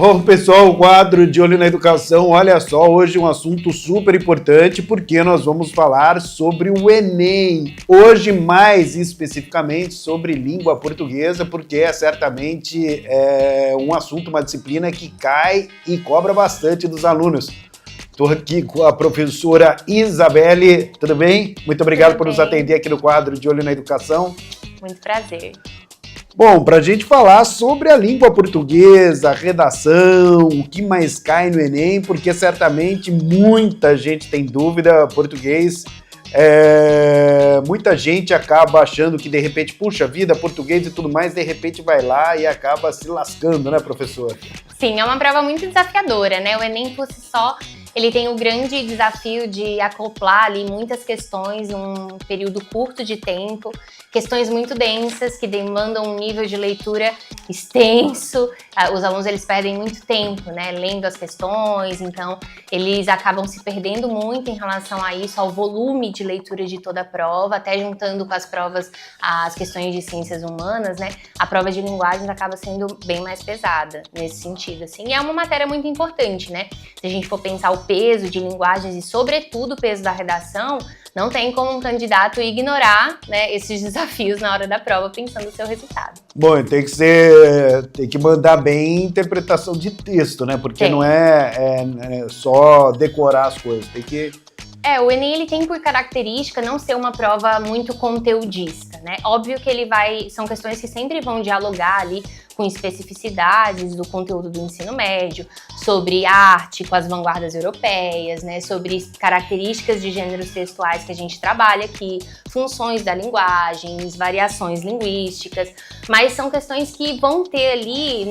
Bom, pessoal, o quadro de Olho na Educação, olha só, hoje um assunto super importante, porque nós vamos falar sobre o Enem. Hoje, mais especificamente, sobre língua portuguesa, porque é certamente um assunto, uma disciplina que cai e cobra bastante dos alunos. Estou aqui com a professora Isabelle, tudo bem? Muito obrigado por nos atender aqui no quadro de Olho na Educação. Muito prazer. Bom, para a gente falar sobre a língua portuguesa, a redação, o que mais cai no Enem, porque certamente muita gente tem dúvida, português, muita gente acaba achando que de repente, puxa vida, português e tudo mais, de repente vai lá e acaba se lascando, né, professor? Sim, é uma prova muito desafiadora, né? O Enem por si só, ele tem o grande desafio de acoplar ali muitas questões num período curto de tempo, questões muito densas que demandam um nível de leitura extenso. Os alunos eles perdem muito tempo, né, lendo as questões, então eles acabam se perdendo muito em relação a isso, ao volume de leitura de toda a prova, até juntando com as provas, as questões de ciências humanas, né, a prova de linguagens acaba sendo bem mais pesada nesse sentido, assim, e é uma matéria muito importante, né, se a gente for pensar o peso de linguagens e sobretudo o peso da redação, não tem como um candidato ignorar, né, esses desafios na hora da prova, pensando no seu resultado. Bom, tem que mandar bem interpretação de texto, né? Porque não é só decorar as coisas, tem que... O Enem ele tem por característica não ser uma prova muito conteudista, né? Óbvio que são questões que sempre vão dialogar ali com especificidades do conteúdo do ensino médio, sobre arte com as vanguardas europeias, né, sobre características de gêneros textuais que a gente trabalha aqui, funções da linguagem, variações linguísticas, mas são questões que vão ter ali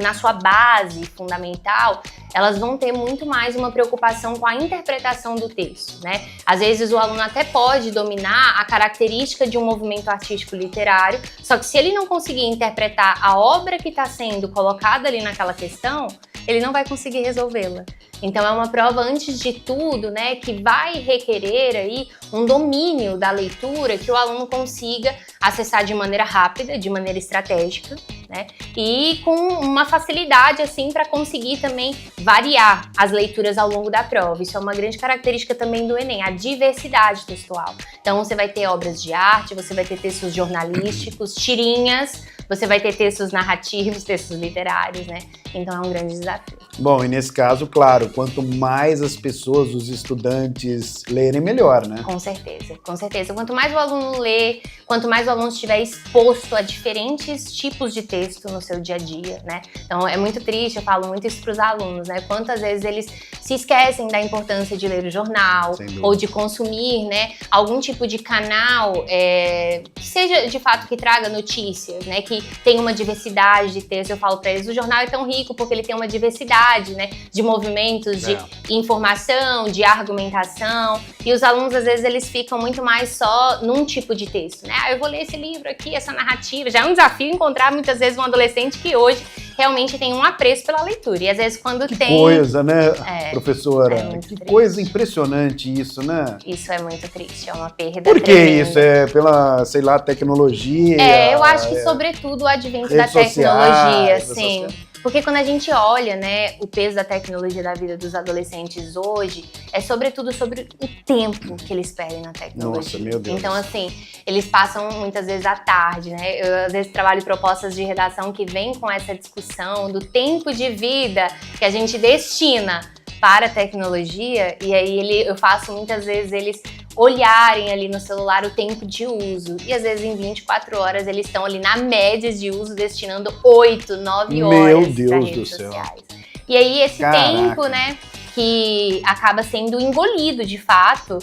na sua base fundamental, elas vão ter muito mais uma preocupação com a interpretação do texto, né? Às vezes o aluno até pode dominar a característica de um movimento artístico literário, só que se ele não conseguir interpretar a obra que está sendo colocada ali naquela questão, ele não vai conseguir resolvê-la. Então é uma prova, antes de tudo, né, que vai requerer aí um domínio da leitura que o aluno consiga acessar de maneira rápida, de maneira estratégica, né, e com uma facilidade assim para conseguir também variar as leituras ao longo da prova. Isso é uma grande característica também do Enem, a diversidade textual. Então você vai ter obras de arte, você vai ter textos jornalísticos, tirinhas, você vai ter textos narrativos, textos literários, né? Então é um grande desafio. Bom, e nesse caso, claro, quanto mais as pessoas, os estudantes lerem, melhor, né? Com certeza, com certeza. Quanto mais o aluno lê, quanto mais o aluno estiver exposto a diferentes tipos de texto no seu dia a dia, né? Então é muito triste, eu falo muito isso para os alunos, né? Quantas vezes eles se esquecem da importância de ler o jornal ou de consumir, né, algum tipo de canal que seja de fato que traga notícias, né, que tem uma diversidade de texto. Eu falo para eles, o jornal é tão rico porque ele tem uma diversidade, né, de movimentos, de informação, de argumentação, e os alunos às vezes eles ficam muito mais só num tipo de texto, né? Eu vou ler esse livro aqui, essa narrativa. Já é um desafio encontrar muitas vezes um adolescente que hoje realmente tem um apreço pela leitura, e às vezes quando que coisa, né, professora? Que triste. Coisa impressionante isso, né? Isso é muito triste, é uma perda. Por que isso? É pela, sei lá, tecnologia? Eu acho que sobretudo o advento da tecnologia, sim. Porque quando a gente olha, né, o peso da tecnologia da vida dos adolescentes hoje, é sobretudo sobre o tempo que eles perdem na tecnologia. Nossa, meu Deus. Então, assim, eles passam muitas vezes à tarde, né? Eu, às vezes, trabalho propostas de redação que vêm com essa discussão do tempo de vida que a gente destina para a tecnologia, e aí eu faço muitas vezes eles olharem ali no celular o tempo de uso, e às vezes em 24 horas eles estão ali na média de uso destinando 8, 9 horas para redes sociais. E aí esse tempo, né, que acaba sendo engolido de fato,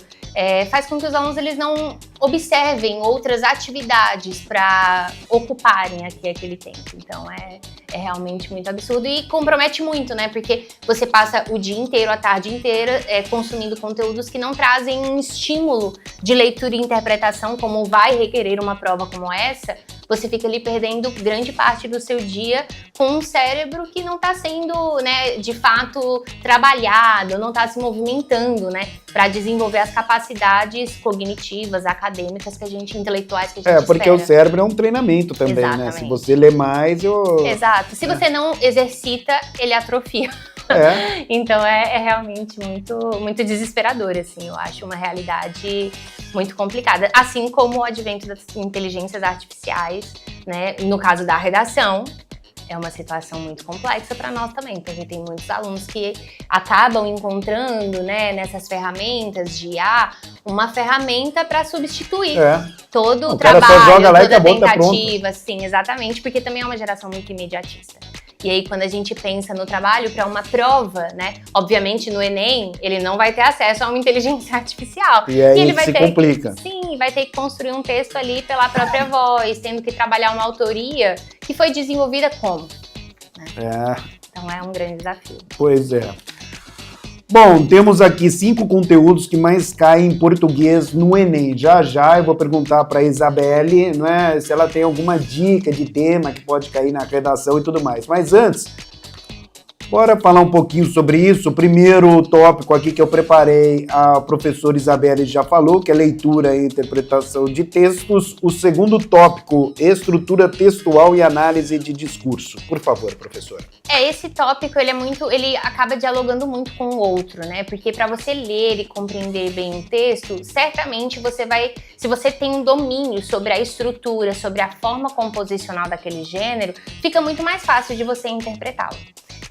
faz com que os alunos eles não observem outras atividades para ocuparem aquele tempo. Então é realmente muito absurdo e compromete muito, né? Porque você passa o dia inteiro, a tarde inteira, consumindo conteúdos que não trazem um estímulo de leitura e interpretação, como vai requerer uma prova como essa, você fica ali perdendo grande parte do seu dia com um cérebro que não está sendo, né, de fato trabalhado, não está se movimentando, né, para desenvolver as capacidades cognitivas, acadêmicas intelectuais que a gente porque espera. o cérebro é um treinamento também, Exatamente. né? Se você lê mais, Exato. Se você não exercita, ele atrofia. Então é realmente muito desesperador, assim, eu acho uma realidade muito complicada. Assim como o advento das inteligências artificiais, né? No caso da redação, é uma situação muito complexa para nós também, porque tem muitos alunos que acabam encontrando, né, nessas ferramentas de IA, uma ferramenta para substituir todo o trabalho, só joga lá toda e a acabou, tentativa, sim, exatamente, porque também é uma geração muito imediatista. E aí, quando a gente pensa no trabalho para uma prova, né? Obviamente, no Enem, ele não vai ter acesso a uma inteligência artificial. E aí ele vai se ter complica. Sim, vai ter que construir um texto ali pela própria voz, tendo que trabalhar uma autoria que foi desenvolvida como? Né? Então, é um grande desafio. Pois é. Bom, temos aqui 5 conteúdos que mais caem em português no Enem. Já eu vou perguntar para a Isabelle, né, se ela tem alguma dica de tema que pode cair na redação e tudo mais. Mas antes, bora falar um pouquinho sobre isso. O primeiro tópico aqui que eu preparei, a professora Isabelle já falou, que é leitura e interpretação de textos. O segundo tópico, estrutura textual e análise de discurso. Por favor, professora. Esse tópico, ele acaba dialogando muito com o outro, né? Porque para você ler e compreender bem um texto, certamente se você tem um domínio sobre a estrutura, sobre a forma composicional daquele gênero, fica muito mais fácil de você interpretá-lo.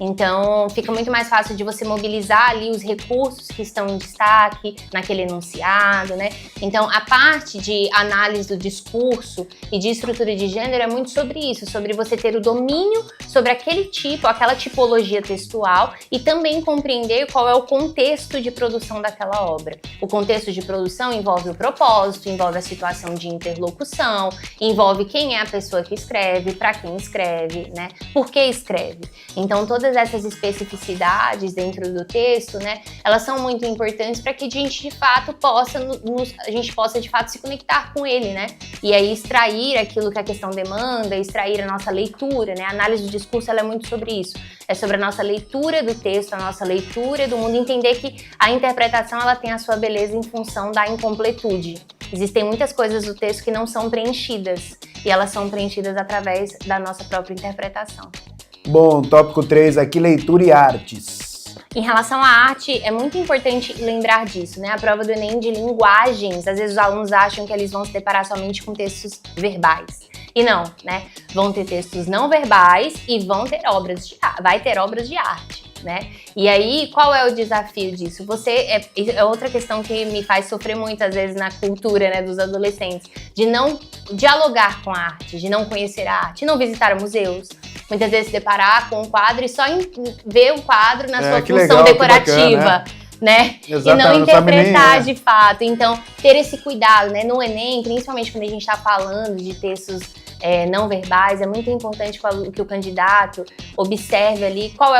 Então, fica muito mais fácil de você mobilizar ali os recursos que estão em destaque naquele enunciado, né? Então, a parte de análise do discurso e de estrutura de gênero é muito sobre isso, sobre você ter o domínio sobre aquele tipo, aquela tipologia textual e também compreender qual é o contexto de produção daquela obra. O contexto de produção envolve o propósito, envolve a situação de interlocução, envolve quem é a pessoa que escreve, para quem escreve, né? Por que escreve. Então, todas essas especificidades dentro do texto, né, elas são muito importantes para que a gente de fato possa de fato se conectar com ele, né, e aí extrair aquilo que a questão demanda, extrair a nossa leitura, né, a análise do discurso ela é muito sobre isso, é sobre a nossa leitura do texto, a nossa leitura do mundo, entender que a interpretação ela tem a sua beleza em função da incompletude. Existem muitas coisas do texto que não são preenchidas e elas são preenchidas através da nossa própria interpretação. Bom, tópico 3 aqui, leitura e artes. Em relação à arte, é muito importante lembrar disso, né? A prova do Enem de linguagens, às vezes os alunos acham que eles vão se deparar somente com textos verbais. E não, né? Vão ter textos não verbais e vai ter obras de arte, né? E aí, qual é o desafio disso? É outra questão que me faz sofrer muitas vezes na cultura, né, dos adolescentes, de não dialogar com a arte, de não conhecer a arte, não visitar museus. Muitas vezes se deparar com um quadro e só ver o quadro na sua função legal, decorativa, bacana, né? E não interpretar de fato. Então, ter esse cuidado, né? No Enem, principalmente quando a gente está falando de textos não verbais, é muito importante que o candidato observe ali qual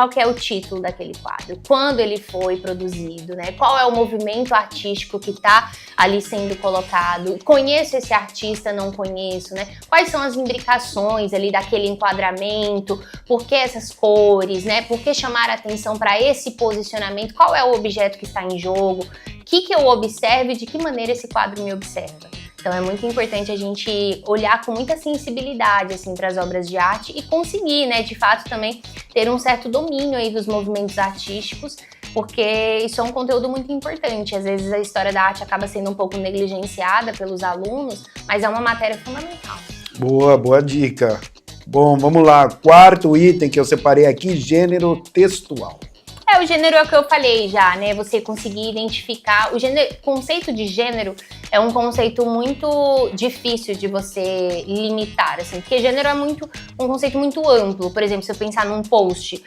que é o título daquele quadro, quando ele foi produzido, né? Qual é o movimento artístico que está ali sendo colocado, conheço esse artista, não conheço, né? Quais são as imbricações ali daquele enquadramento, por que essas cores, né? Por que chamar a atenção para esse posicionamento, qual é o objeto que está em jogo, o que eu observo e de que maneira esse quadro me observa. Então é muito importante a gente olhar com muita sensibilidade assim, para as obras de arte e conseguir, né, de fato também ter um certo domínio aí dos movimentos artísticos, porque isso é um conteúdo muito importante. Às vezes a história da arte acaba sendo um pouco negligenciada pelos alunos, mas é uma matéria fundamental. Boa dica. Bom, vamos lá. Quarto item que eu separei aqui, gênero textual. O gênero é o que eu falei já, né? Você conseguir identificar. O conceito de gênero é um conceito muito difícil de você limitar, assim, porque gênero é um conceito muito amplo. Por exemplo, se eu pensar num post,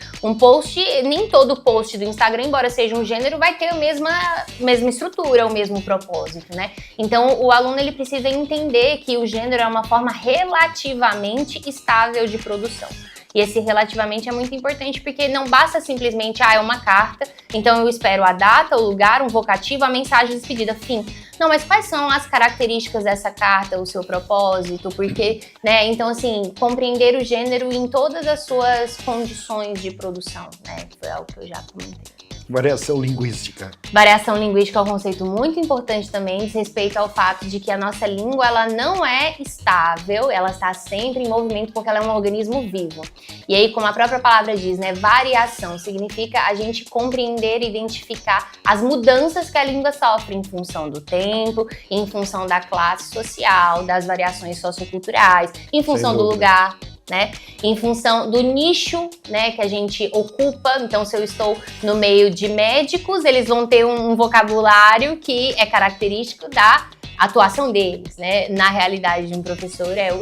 nem todo post do Instagram, embora seja um gênero, vai ter a mesma estrutura, o mesmo propósito, né? Então, o aluno ele precisa entender que o gênero é uma forma relativamente estável de produção. E esse relativamente é muito importante porque não basta simplesmente, é uma carta, então eu espero a data, o lugar, um vocativo, a mensagem de despedida, fim. Não, mas quais são as características dessa carta, o seu propósito, porque, né, então assim, compreender o gênero em todas as suas condições de produção, né, que foi algo que eu já comentei. Variação linguística. Variação linguística é um conceito muito importante também, diz respeito ao fato de que a nossa língua, ela não é estável, ela está sempre em movimento porque ela é um organismo vivo. E aí, como a própria palavra diz, né, variação significa a gente compreender e identificar as mudanças que a língua sofre em função do tempo, em função da classe social, das variações socioculturais, em função do lugar, né? Em função do nicho, né, que a gente ocupa. Então, se eu estou no meio de médicos, eles vão ter um vocabulário que é característico da atuação deles, né? Na realidade de um professor é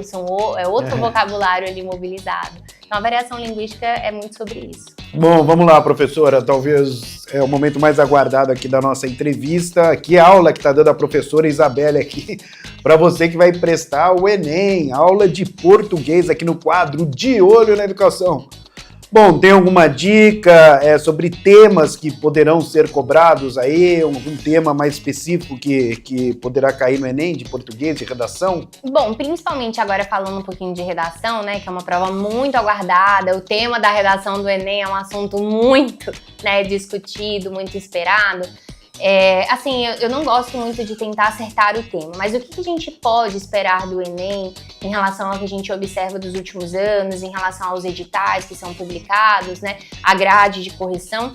outro vocabulário ali mobilizado. Então, a variação linguística é muito sobre isso. Bom, vamos lá, professora. Talvez é o momento mais aguardado aqui da nossa entrevista. Que aula que está dando a professora Isabelle aqui para você que vai prestar o Enem, aula de português aqui no quadro De Olho na Educação. Bom, tem alguma dica sobre temas que poderão ser cobrados aí? Algum tema mais específico que poderá cair no Enem, de português, de redação? Bom, principalmente agora falando um pouquinho de redação, né, que é uma prova muito aguardada, o tema da redação do Enem é um assunto muito, né, discutido, muito esperado. Assim, eu não gosto muito de tentar acertar o tema, mas o que a gente pode esperar do Enem em relação ao que a gente observa dos últimos anos, em relação aos editais que são publicados, né, a grade de correção,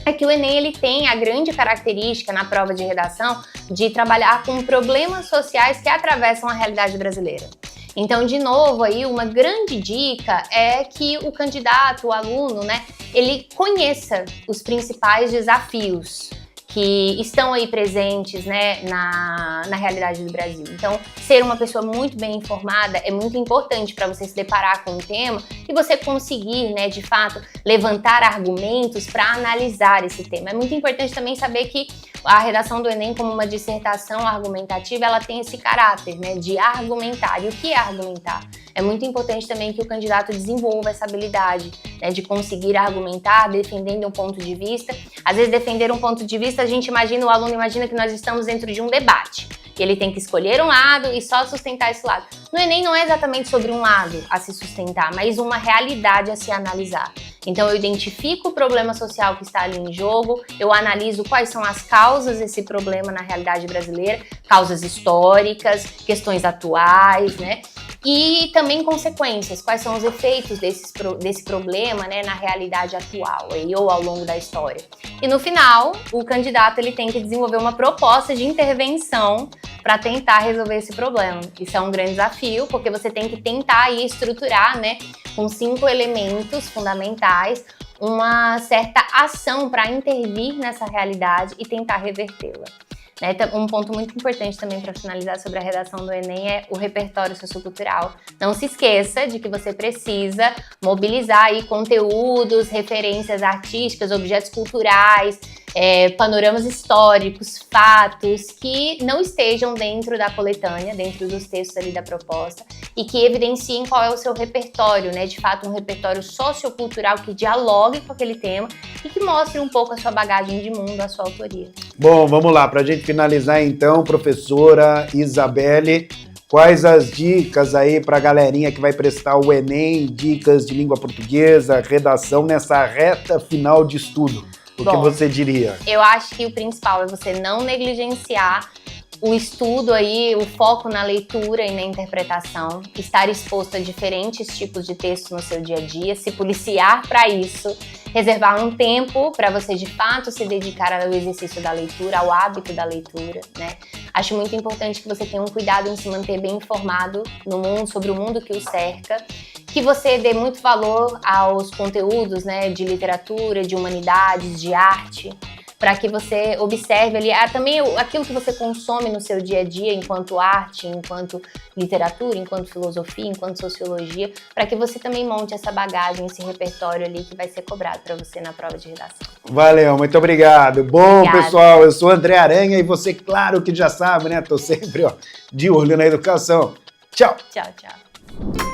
é que o Enem ele tem a grande característica na prova de redação de trabalhar com problemas sociais que atravessam a realidade brasileira. Então, de novo, aí uma grande dica é que o candidato, o aluno, né, ele conheça os principais desafios que estão aí presentes, né, na realidade do Brasil. Então, ser uma pessoa muito bem informada é muito importante para você se deparar com o tema e você conseguir, né, de fato, levantar argumentos para analisar esse tema. É muito importante também saber que a redação do Enem, como uma dissertação argumentativa, ela tem esse caráter, né, de argumentar. E o que é argumentar? É muito importante também que o candidato desenvolva essa habilidade, né, de conseguir argumentar, defendendo um ponto de vista. Às vezes, defender um ponto de vista, o aluno imagina que nós estamos dentro de um debate. E ele tem que escolher um lado e só sustentar esse lado. No Enem não é exatamente sobre um lado a se sustentar, mas uma realidade a se analisar. Então eu identifico o problema social que está ali em jogo, eu analiso quais são as causas desse problema na realidade brasileira, causas históricas, questões atuais, né? E também consequências, quais são os efeitos desse problema, né, na realidade atual ou ao longo da história. E no final, o candidato ele tem que desenvolver uma proposta de intervenção para tentar resolver esse problema. Isso é um grande desafio, porque você tem que tentar aí estruturar, né, com 5 elementos fundamentais, uma certa ação para intervir nessa realidade e tentar revertê-la. Um ponto muito importante também para finalizar sobre a redação do Enem é o repertório sociocultural. Não se esqueça de que você precisa mobilizar aí conteúdos, referências artísticas, objetos culturais, panoramas históricos, fatos que não estejam dentro da coletânea, dentro dos textos ali da proposta e que evidenciem qual é o seu repertório, né? De fato, um repertório sociocultural que dialogue com aquele tema e que mostre um pouco a sua bagagem de mundo, a sua autoria. Bom, vamos lá, para a gente finalizar então, professora Isabelle, quais as dicas aí para a galerinha que vai prestar o Enem, dicas de língua portuguesa, redação nessa reta final de estudo? O que você diria? Eu acho que o principal é você não negligenciar o estudo aí, o foco na leitura e na interpretação, estar exposto a diferentes tipos de textos no seu dia a dia, se policiar para isso, reservar um tempo para você de fato se dedicar ao exercício da leitura, ao hábito da leitura, né? Acho muito importante que você tenha um cuidado em se manter bem informado no mundo, sobre o mundo que o cerca, que você dê muito valor aos conteúdos, né, de literatura, de humanidades, de arte, para que você observe ali também aquilo que você consome no seu dia a dia enquanto arte, enquanto literatura, enquanto filosofia, enquanto sociologia, para que você também monte essa bagagem, esse repertório ali que vai ser cobrado para você na prova de redação. Valeu, muito obrigado. Bom, obrigada. Pessoal, eu sou André Aranha e você, claro que já sabe, né? Tô sempre de olho na educação. Tchau. Tchau, tchau.